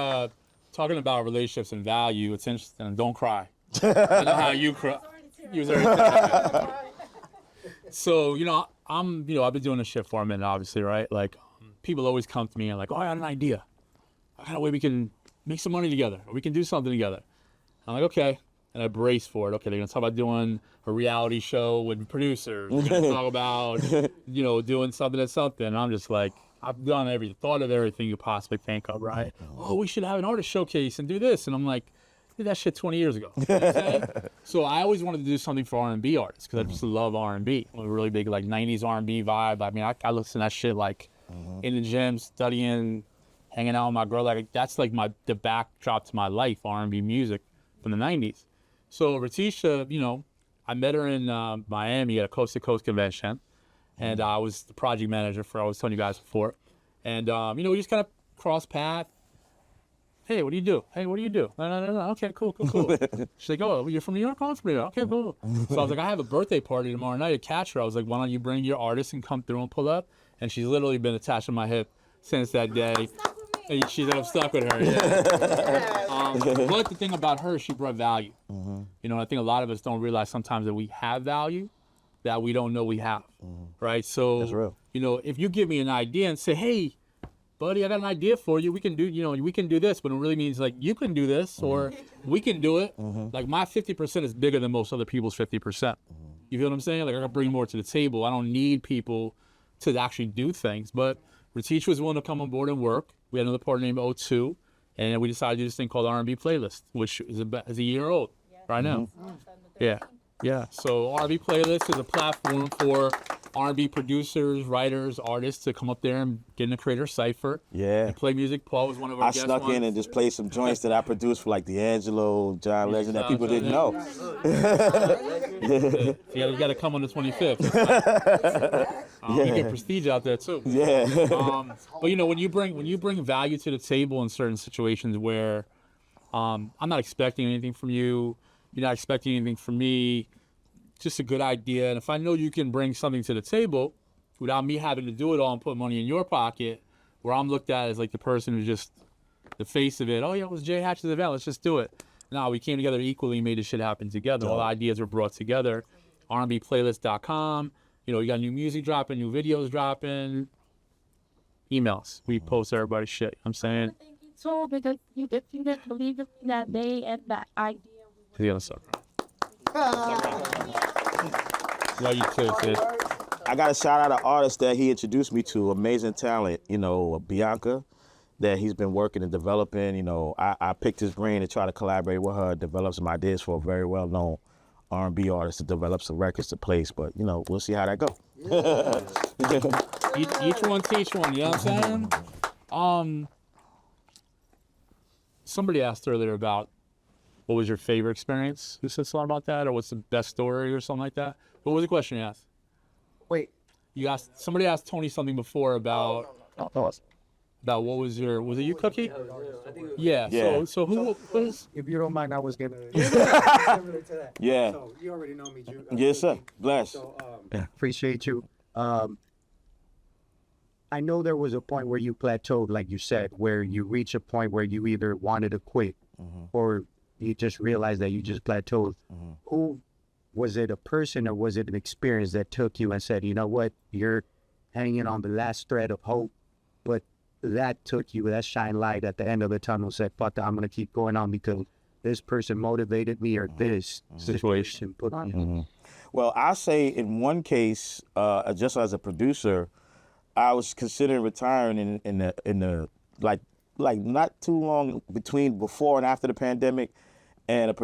talking about relationships and value. It's interesting. Don't cry. I know how you cry. You was already So, I've been doing this shit for a minute, obviously, right? Like, people always come to me and like, oh, I got an idea. I got a way we can make some money together, or we can do something together. I'm like, okay. And I brace for it. Okay, they're gonna talk about doing a reality show with producers. They're gonna talk about, doing something and something. And I'm just like, I've thought of everything you possibly think of, right? Oh, we should have an artist showcase and do this. And I'm like, I did that shit 20 years ago. You know what I'm saying? So I always wanted to do something for R&B artists because I just love R&B. I'm a really big like 90s R&B vibe. I mean, I listen to that shit like in the gym, studying, hanging out with my girl. Like that's like the backdrop to my life, R&B music from the 90s. So Ratisha, you know, I met her in Miami at a Coast to Coast convention, and I was the project manager for, I was telling you guys before. And, you know, we just kind of crossed paths. Hey, what do you do? Hey, what do you do? No. Okay, cool. She's like, oh, you're from New York? Oh, I'm from New York. Okay, cool. So I was like, I have a birthday party tomorrow night at Catch Her. I was like, why don't you bring your artist and come through and pull up? And she's literally been attached to my hip since that day. And she said I'm stuck with her. Yeah. But the thing about her, she brought value. You know, I think a lot of us don't realize sometimes that we have value that we don't know we have, right? So, That's real. you know, if you give me an idea and say, hey, buddy, I got an idea for you. We can do, you know, we can do this, but it really means like you can do this or we can do it. Like my 50% is bigger than most other people's 50%. You feel what I'm saying? Like I gotta bring more to the table. I don't need people to actually do things, but Ratisha was willing to come on board and work. We had another partner named O2, and we decided to do this thing called R&B Playlist, which is a year old right now. Yeah. So R&B Playlist is a platform for R&B producers, writers, artists to come up there and get in the creator cipher and play music. Paul was one of our I guests. snuck in and just played some joints that I produced for like D'Angelo, John Legend that people didn't know. You got to come on the 25th. You get prestige out there too. But you know, when you bring value to the table in certain situations where I'm not expecting anything from you, you're not expecting anything from me, just a good idea. And if I know you can bring something to the table without me having to do it all and put money in your pocket, where I'm looked at as like the person who's just the face of it. Oh yeah, it was Jay Hatch's event. Let's just do it. No, we came together equally and made this shit happen together. All the ideas were brought together. RBplaylist.com. You know, you got new music dropping, new videos dropping. Emails. We post everybody's shit. I'm saying. So because you didn't believe in that day and that idea. To the other side. Love you too, sis. I got to shout out an artist that he introduced me to, amazing talent, you know, Bianca, that he's been working and developing. You know, I picked his brain to try to collaborate with her, develop some ideas for a very well-known R&B artist to develop some records to place. But, you know, we'll see how that goes. Each one teach one, you know what I'm saying? Somebody asked earlier about what was your favorite experience? Who said something about that? Or what's the best story or something like that? What was the question you asked? Wait. Somebody asked Tony something before about about what was it you, Cookie? Yeah. So who was? If you don't mind, I was gonna. Yeah. So you already know me, Drew. Yes, sir. Bless. So, Appreciate you. I know there was a point where you plateaued, like you said, where you reach a point where you either wanted to quit or you just realized that you just plateaued. Who was it, a person or was it an experience that took you and said, you know what, you're hanging on the last thread of hope, but that took you, that shine light at the end of the tunnel, said, fuck that, I'm going to keep going on because this person motivated me or this situation put me. Well, I say in one case, just as a producer, I was considering retiring in the like not too long between before and after the pandemic, and a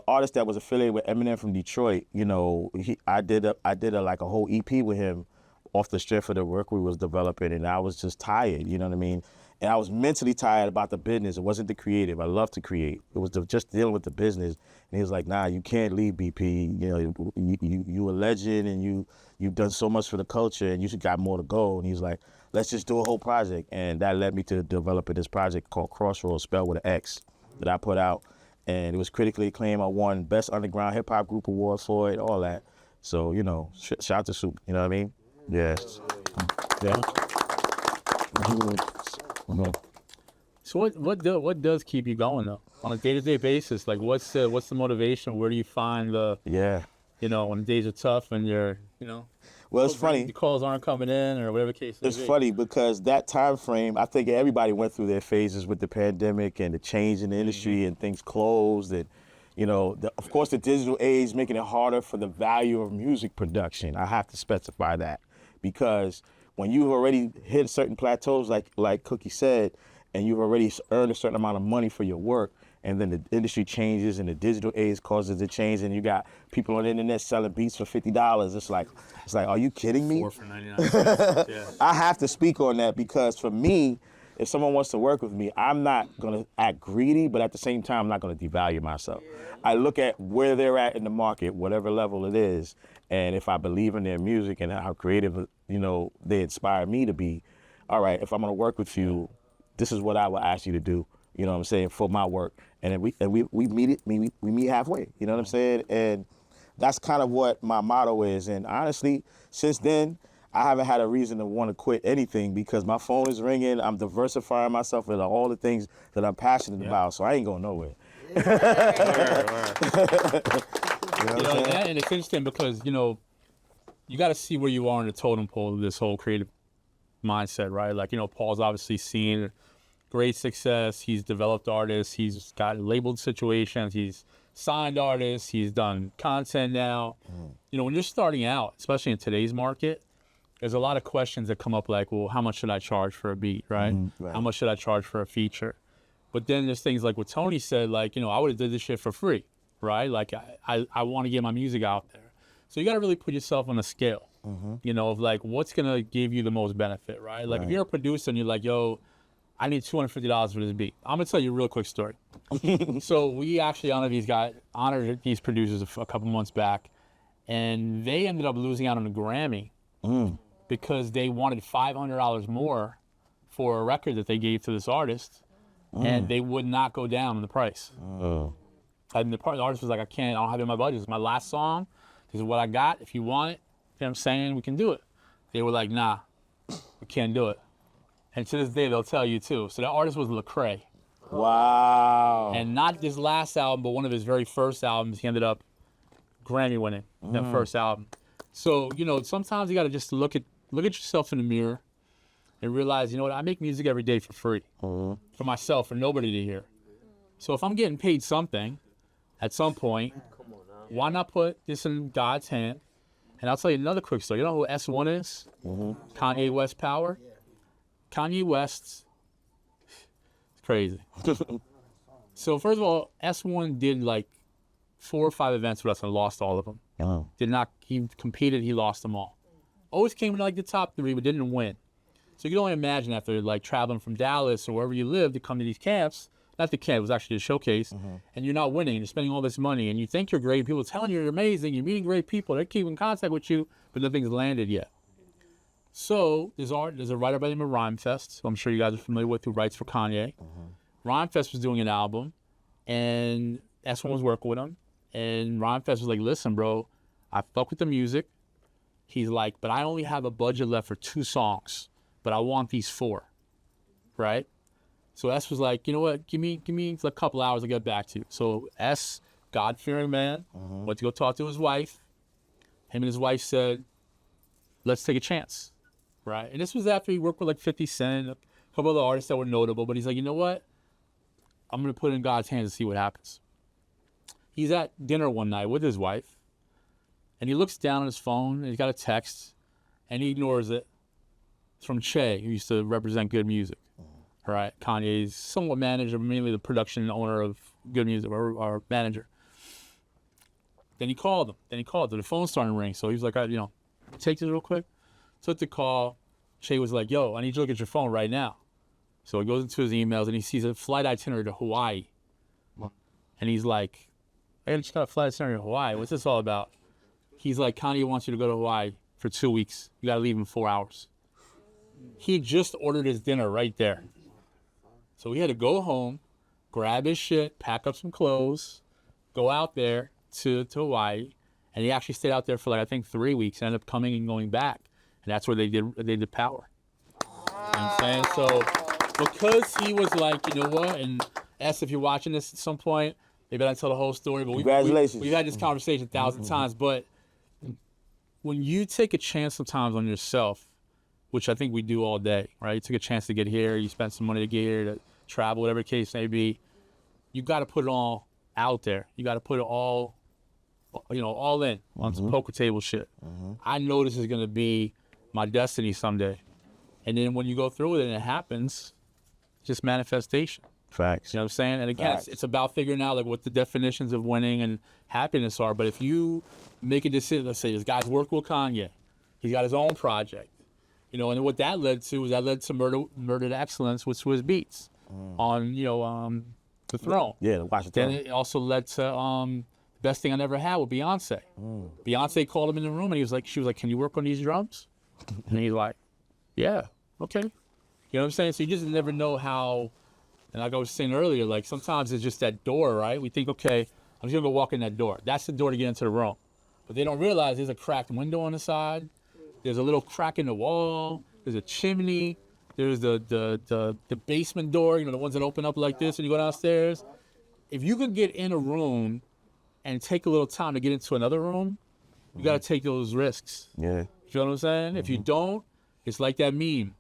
artist that was affiliated with Eminem from Detroit. You know, I did like a whole EP with him off the strength of the work we was developing, and I was just tired. You know what I mean? And I was mentally tired about the business. It wasn't the creative. I love to create. It was just dealing with the business. And he was like, nah, you can't leave BP. You know, you a legend and you've done so much for the culture and you should got more to go. And he's like, let's just do a whole project. And that led me to developing this project called Crossroads, spelled with an X, that I put out. And it was critically acclaimed. I won Best Underground Hip Hop Group Award for it, all that. So, you know, shout out to Soup, you know what I mean? Yes. Yeah. So what does keep you going though on a day-to-day basis? Like what's the motivation? Where do you find you know, when the days are tough and you're, you know, well, it's funny. The calls aren't coming in or whatever case it may be. It's funny because that time frame, I think everybody went through their phases with the pandemic and the change in the industry and things closed and, you know, of course the digital age making it harder for the value of music production. I have to specify that because when you've already hit certain plateaus, like Cookie said, and you've already earned a certain amount of money for your work, and then the industry changes and the digital age causes a change, and you got people on the internet selling beats for $50. It's like, are you kidding me? 4 for 99 cents. Yeah. I have to speak on that because for me, if someone wants to work with me, I'm not gonna act greedy, but at the same time, I'm not gonna devalue myself. I look at where they're at in the market, whatever level it is, and if I believe in their music and how creative, they inspire me to be, all right, if I'm gonna work with you, this is what I will ask you to do, you know what I'm saying, for my work. And then we meet halfway, you know what I'm saying? And that's kind of what my motto is. And honestly, since then, I haven't had a reason to want to quit anything because my phone is ringing. I'm diversifying myself with all the things that I'm passionate about, so I ain't going nowhere. And it's interesting because, you got to see where you are in the totem pole of this whole creative mindset, right? Like, Paul's obviously seen great success. He's developed artists. He's got labeled situations. He's signed artists. He's done content now. When you're starting out, especially in today's market, there's a lot of questions that come up like, well, how much should I charge for a beat, right? Right. How much should I charge for a feature? But then there's things like what Tony said, like, I would have did this shit for free, right? Like, I want to get my music out there. So you got to really put yourself on a scale, of like, what's going to give you the most benefit, right? Like, if you're a producer and you're like, yo, I need $250 for this beat. I'm going to tell you a real quick story. So we actually honored these producers a couple months back, and they ended up losing out on a Grammy because they wanted $500 more for a record that they gave to this artist, and they would not go down in the price. And the artist was like, I don't have it in my budget. It's my last song. This is what I got. If you want it, you know what I'm saying, we can do it. They were like, nah, we can't do it. And to this day, they'll tell you too. So the artist was Lecrae. Wow. And not his last album, but one of his very first albums, he ended up Grammy winning that first album. So, sometimes you got to just look at yourself in the mirror and realize, I make music every day for free, for myself, for nobody to hear. So if I'm getting paid something at some point, why not put this in God's hand? And I'll tell you another quick story. You know who S1 is? Kanye West Power. Kanye West, it's crazy. So first of all, S1 did like 4 or 5 events with us and lost all of them. He competed, he lost them all. Always came in like the top 3, but didn't win. So you can only imagine after like traveling from Dallas or wherever you live to come to these camps, not the camp, it was actually a showcase, and you're not winning, and you're spending all this money, and you think you're great, people are telling you you're amazing, you're meeting great people, they're keeping in contact with you, but nothing's landed yet. So there's a writer by the name of Rhymefest, who I'm sure you guys are familiar with, who writes for Kanye. Rhymefest was doing an album, and S1 was working with him, and Rhymefest was like, listen, bro, I fuck with the music. He's like, but I only have a budget left for 2 songs, but I want these 4, right? So S was like, you know what, give me a couple hours to get back to you. So S, God-fearing man, went to go talk to his wife. Him and his wife said, let's take a chance, right? And this was after he worked with like 50 Cent, a couple other artists that were notable, but he's like, you know what? I'm going to put it in God's hands and see what happens. He's at dinner one night with his wife, and he looks down on his phone, and he's got a text, and he ignores it. It's from Che, who used to represent Good Music, right? Kanye's somewhat manager, mainly the production owner of Good Music, or manager. Then he called him. The phone started to ring, so he was like, take this real quick. Took the call. Che was like, yo, I need you to look at your phone right now. So he goes into his emails and he sees a flight itinerary to Hawaii. And he's like, I just got a flight itinerary to Hawaii. What's this all about? He's like, Kanye wants you to go to Hawaii for 2 weeks. You got to leave in 4 hours. He just ordered his dinner right there. So he had to go home, grab his shit, pack up some clothes, go out there to Hawaii. And he actually stayed out there for like, I think 3 weeks, and ended up coming and going back. And that's where they did Power. You know what I'm saying? So because he was like, you know what, and S, if you're watching this at some point, maybe I tell the whole story, but Congratulations. we've had this conversation 1,000 times, but when you take a chance sometimes on yourself, which I think we do all day, right? You took a chance to get here, you spent some money to get here, to travel, whatever the case may be, you got to put it all out there. You got to put it all in on some poker table shit. I know this is going to be my destiny someday. And then when you go through it and it happens, it's just manifestation. Facts. You know what I'm saying? And again, it's about figuring out like what the definitions of winning and happiness are. But if you make a decision, let's say this guy's worked with Kanye, he's got his own project, You know, and what that led to Murder to Excellence with Swizz Beatz on, you know, the throne. Yeah, to watch the Then throne. it also led to Best Thing I Never Had with Beyonce. Beyonce called him in the room and she was like, can you work on these drums? And he's like, yeah, okay. You know what I'm saying? So you just never know how, and like I was saying earlier, like sometimes it's just that door, right? We think, okay, I'm just gonna go walk in that door. That's the door to get into the room. But they don't realize there's a cracked window on the side. There's a little crack in the wall. There's a chimney. There's the basement door, you know, the ones that open up like this and you go downstairs. If you could get in a room and take a little time to get into another room, you got to take those risks. Yeah. You know what I'm saying? If you don't, it's like that meme.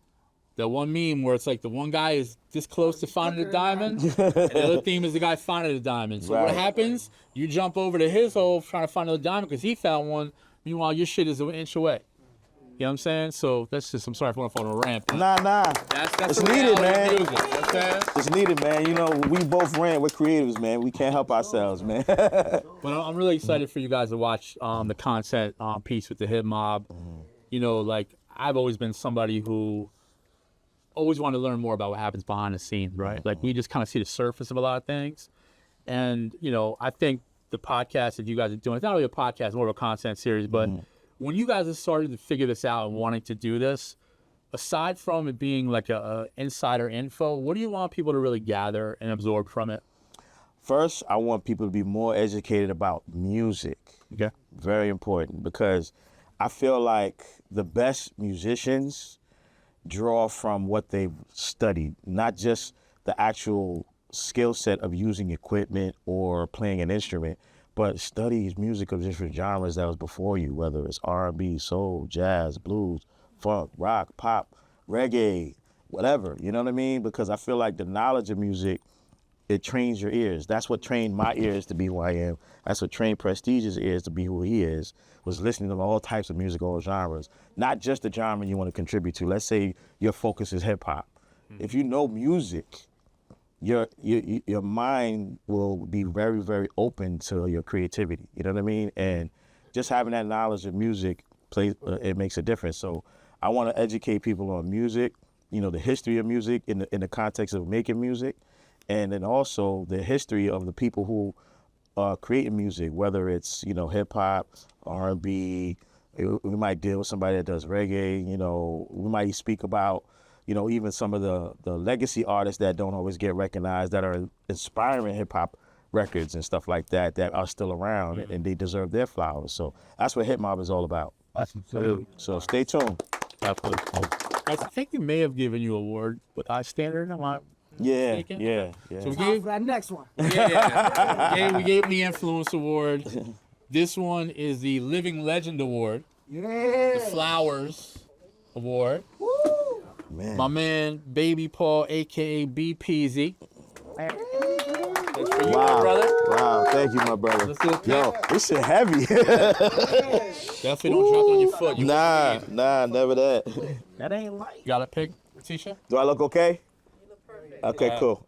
That one meme where it's like the one guy is this close to finding the diamond, and the other theme is the guy finding the diamond. So what happens? You jump over to his hole trying to find the diamond because he found one. Meanwhile, your shit is an inch away. You know what I'm saying? So that's just, I'm sorry if I want to fall on a ramp. Nah. That's It's needed, man. Music, you know what I'm saying? It's needed, man. You know, we both ran. We're creatives, man. We can't help ourselves, man. But I'm really excited for you guys to watch the content piece with the Hip Mob. You know, like I've always been somebody who always wanted to learn more about what happens behind the scenes, right? Like we just kind of see the surface of a lot of things. And, you know, I think the podcast that you guys are doing, it's not really a podcast, it's more of a content series, but when you guys have started to figure this out and wanting to do this, aside from it being like a insider info, what do you want people to really gather and absorb from it? First, I want people to be more educated about music. Okay. Very important, because I feel like the best musicians draw from what they've studied, not just the actual skill set of using equipment or playing an instrument, but studies music of different genres that was before you, whether it's R&B, soul, jazz, blues, funk, rock, pop, reggae, whatever, you know what I mean? Because I feel like the knowledge of music, it trains your ears. That's what trained my ears to be who I am. That's what trained Prestige's ears to be who he is, was listening to all types of music, all genres, not just the genre you want to contribute to. Let's say your focus is hip hop. If you know music, your mind will be very, very open to your creativity. You know what I mean? And just having that knowledge of music it makes a difference. So I want to educate people on music, you know, the history of music in the context of making music, and then also the history of the people who are creating music, whether it's, you know, hip hop, R&B. We might deal with somebody that does reggae. You know, we might speak about, you know, even some of the legacy artists that don't always get recognized, that are inspiring hip hop records and stuff like that, that are still around and they deserve their flowers. So that's what Hip Mob is all about. Absolutely. So stay tuned. Absolutely. I think we may have given you an award with I Standard. Am I mistaken? Yeah. So we gave that next one. we gave him the Influence Award. This one is the Living Legend Award. Yeah. The Flowers Award. Woo. Man. My man, Baby Paul, a.k.a. BPZY. That's for you, my brother. Wow, thank you, my brother. Let's do it. Yo, this shit heavy. Definitely don't drop it on your foot. You Nah, never that. That ain't light. got a pick, Tisha? Do I look okay? You look perfect. Okay, cool.